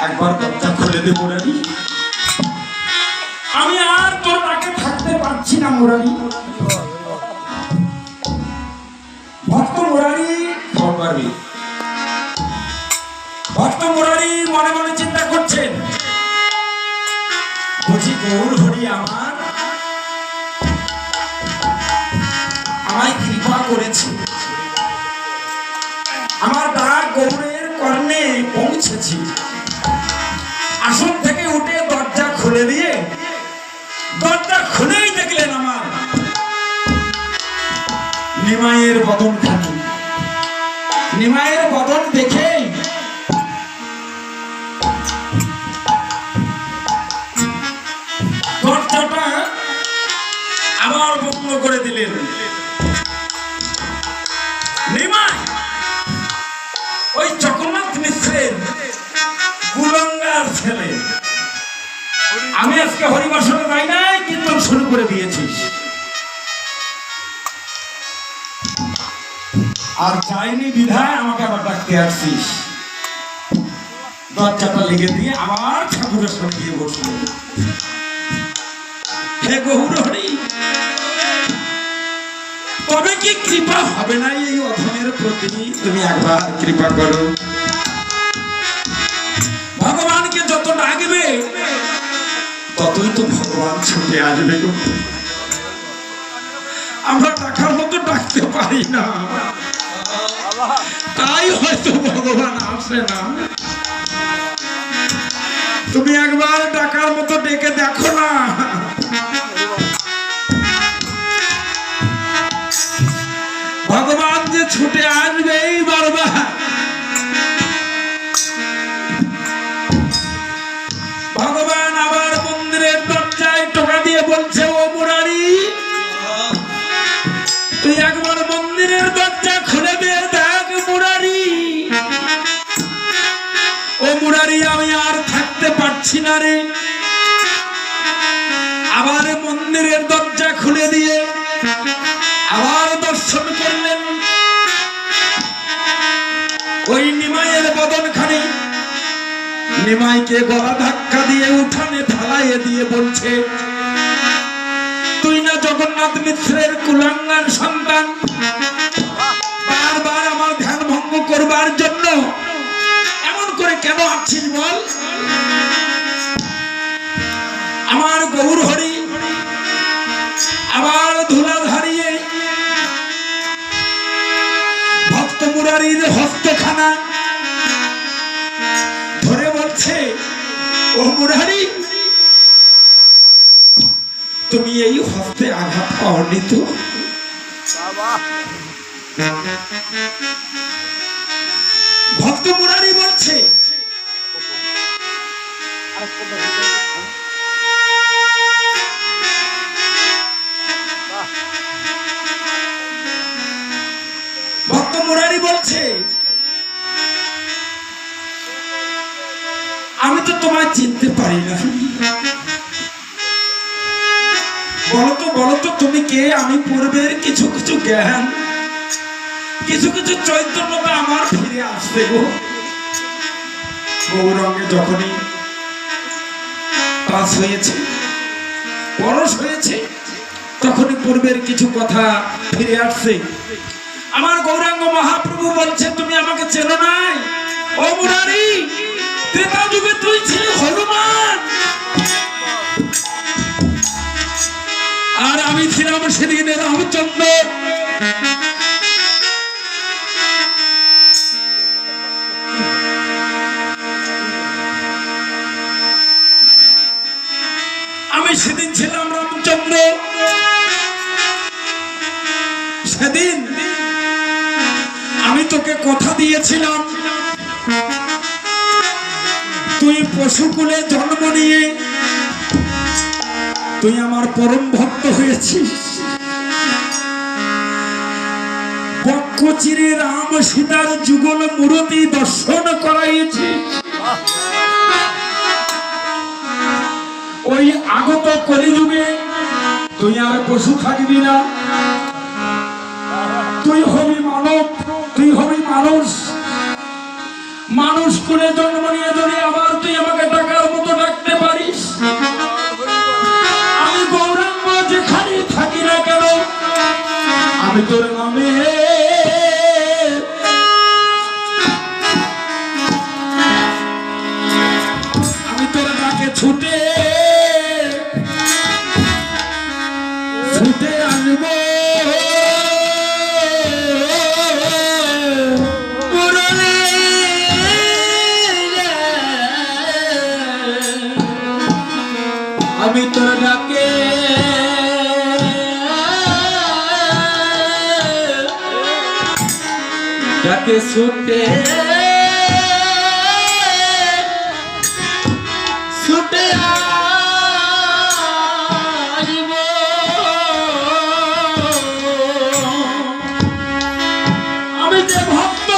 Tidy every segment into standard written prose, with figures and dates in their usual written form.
একবার দরজা খুলে দে মুরারি, আমি আর তোর ডাকে থাকতে পারছি না মুরারি। ভক্ত মুরারি পারবি, ভক্ত মুরারি মনে মনে চিন্তা করছেন, বুঝি গৌর হরি আমায় কৃপা করেছে, আমার ডাক গৌরের কর্ণে পৌঁছেছি। আসন থেকে উঠে দরজা খুলে দিয়ে, দরজা খুলেই দেখলেন আমার নিমাইয়ের বদন খানি। নিমাইয়ের বদন দেখে দরজাটা আবার বন্ধ করে দিলেন। নিমাই ওই জগন্নাথ মিশ্রের কুলঙ্গার ছেলে, আমি আজকে হরিবাসনে যাই নাই, কীর্তন শুরু করে দিয়েছিস, আর যাইনি বিধায় আমাকে আবার ডাকতে আসছিস। দরজাটা লেগে দিয়ে আবার ঠাকুরের সামনে গিয়ে বসল। হে গৌর হরি, তবে কি কৃপা হবে না এই অধমের প্রতি? তুমি একবার কৃপা করো। ভগবানকে যত ডাকবে ততই তো ভগবান ছুটে আসবে। আমরা ডাকার মতো ডাকতে পারি না, তাই হয়তো ভগবান আসে না। তুমি একবার ডাকার মতো ডেকে দেখো না, ভগবান যে ছুটে আসবে বারবার। ভগবান আবার মন্দিরের দরজায় টোকা দিয়ে বলছে, ও মুরারি, তুই একবার মন্দিরের দরজা খুলে দে, দেখ মুরারি। ও মুরারি, আমি আর থাকতে পারছি না রে। আবার মন্দিরের দরজা খুলে দিয়ে আবার দর্শন করলেন ওই নিমাইয়ের বদনখানি। নিমাইকে গলা ধাক্কা দিয়ে উঠানে ঢালাইয়ে দিয়ে বলছে, তুই না জগন্নাথ মিশ্রের কুলাঙ্গার সন্তান? বারবার আমার ধ্যান ভঙ্গ করবার জন্য এমন করে কেন আছিস বল? আমার গৌর হরি আবার ধুলা ধারিয়ে ভক্ত মুরারির হস্তখানা ধরে বলছে, ও মুরারি, তুমি এই হস্তে আঘাত পাওনি তো? ভক্ত মুরারি বলছে, ভক্ত মুরারি বলছে, আমি তো তোমায় চিনতে পারি না। বলতো তুমি কে? আমি পূর্বের কিছু কিছু জ্ঞান, কিছু কিছু চৈতন্যতা আমার ফিরে আসছে গো। গৌরাঙ্গে যখনই পাস হয়েছে, পরশ হয়েছে, তখনই পূর্বের কিছু কথা ফিরে আসছে। আমার গৌরাঙ্গ মহাপ্রভু বলছে, তুমি আমাকে চেনো নাই? ও মুরারি, ত্রেতা যুগে তুই ছিলি হনুমান, আর আমি ছিলাম সেদিনে রামচন্দ্র। আমি সেদিন ছিলাম রামচন্দ্র। সেদিন আমি তোকে কথা দিয়েছিলাম, তুই পশুকুলে জন্ম নিয়ে তুই আমার পরম ভক্ত হয়েছিস। বক্ষচিরে রাম সীতার যুগল মূরতি দর্শন করাইছিস। ওই আগত কলিযুগে তুই আর পশু থাকবি না, তুই হবি মানব, তুই হবি মানুষ। মানুষ করে জন্ম নিয়ে যদি আবার তুই ছুটে ছুটে আসবো আমি তোর ডাকে ডাকে ছুটে ছুটে আসব আমি যে ভক্ত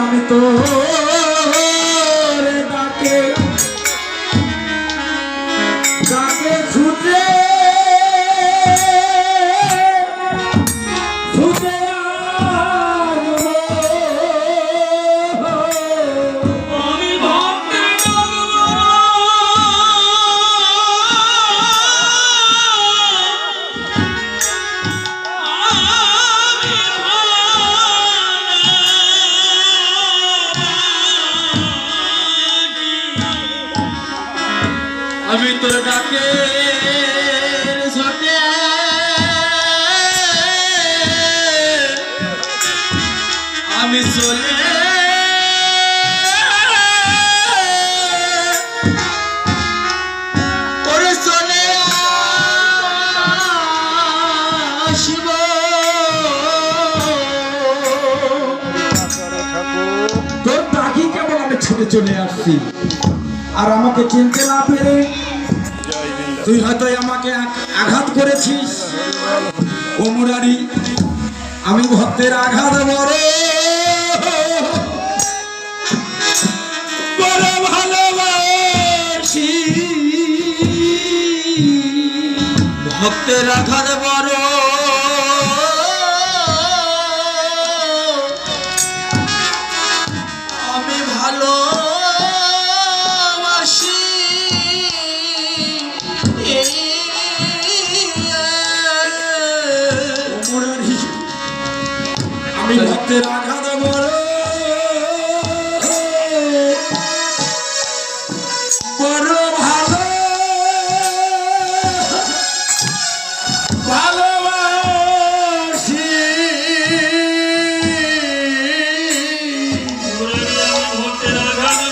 আমি তো ডাকে ডাকে ছুটে ছুটে আমি আমি তোর ডাকে ছুটে আমি চলে ওরে চলে আসব তোর ডাকি কেবল আমি ছুটে চলে আসছি আর আমাকে চিনতে না পেরে তুই হয়তো আমাকে আঘাত করেছিস ও মুরারি আমি ভক্তের আঘাত বড় ভালোবাসি ভক্তের আঘাত বড় আমি ভালো আমি ভক্তের আঘাত বড় বড় ভালো ভালোবাসি ভক্তের আঘাত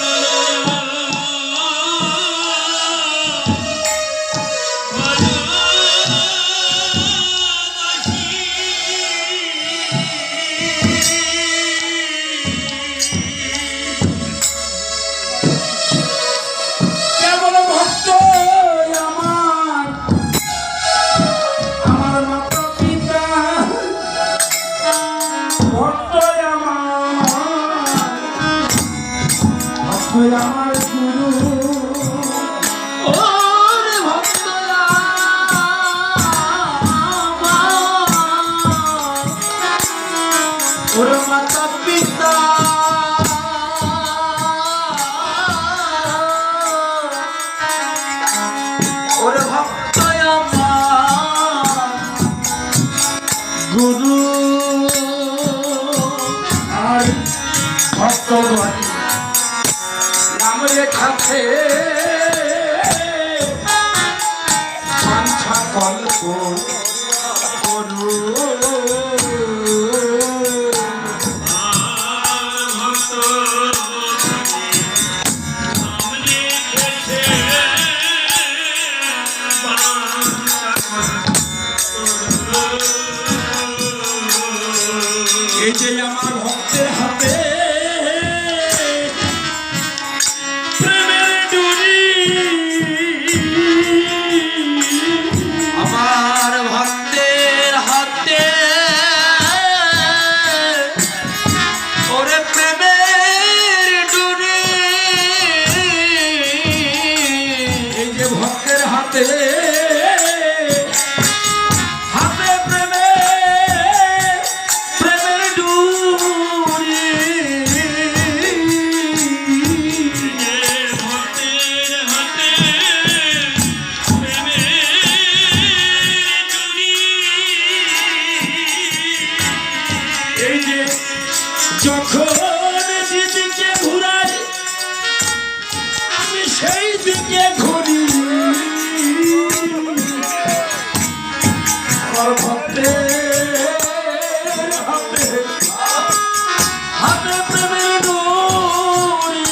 আমার গুরু ওরে ভক্ত ওরে মাতা পিতা ওরে ভক্ত আমার গুরু আর ভক্ত রেখাছে বাঞ্ছা কল্প করু এই যে আমার ভক্তের হাতে ওরে প্রেমে যেদিকে ঘুরাই আমি সেই দিকে ঘুরি আমার ভক্তের হাতে হাতে প্রেমের ডোরি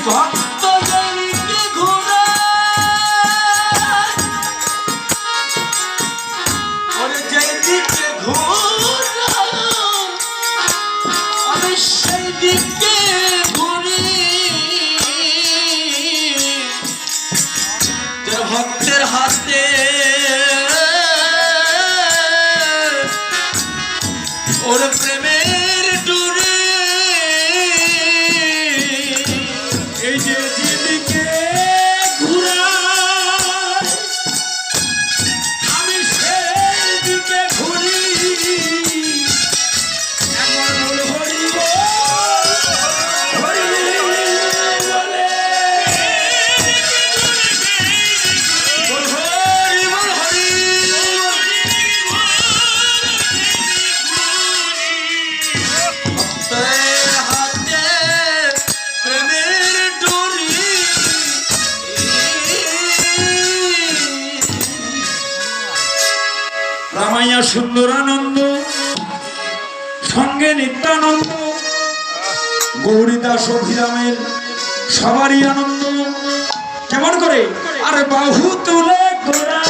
ভক্ত যেদিকে ঘুরাই ওরে যেদিকে ঘুরাই আমি সেই দিকে ঘুরি তোর ভক্তের হাতে ওর প্রেমের ডুরি এই যে যেদিকে ঘুরাই আমি সেই দিকে ঘুরি একবার বল হরি বল হরি বলে বল হরি বল হরি ভক্তের হাতে প্রেমের ডোরি রামাইয়া সুন্দরানন্দ সঙ্গে নিত্যানন্দ গৌরীদাস অভিরামের সবারই আনন্দ কেমন করে আরে বাহু তুলে গোরা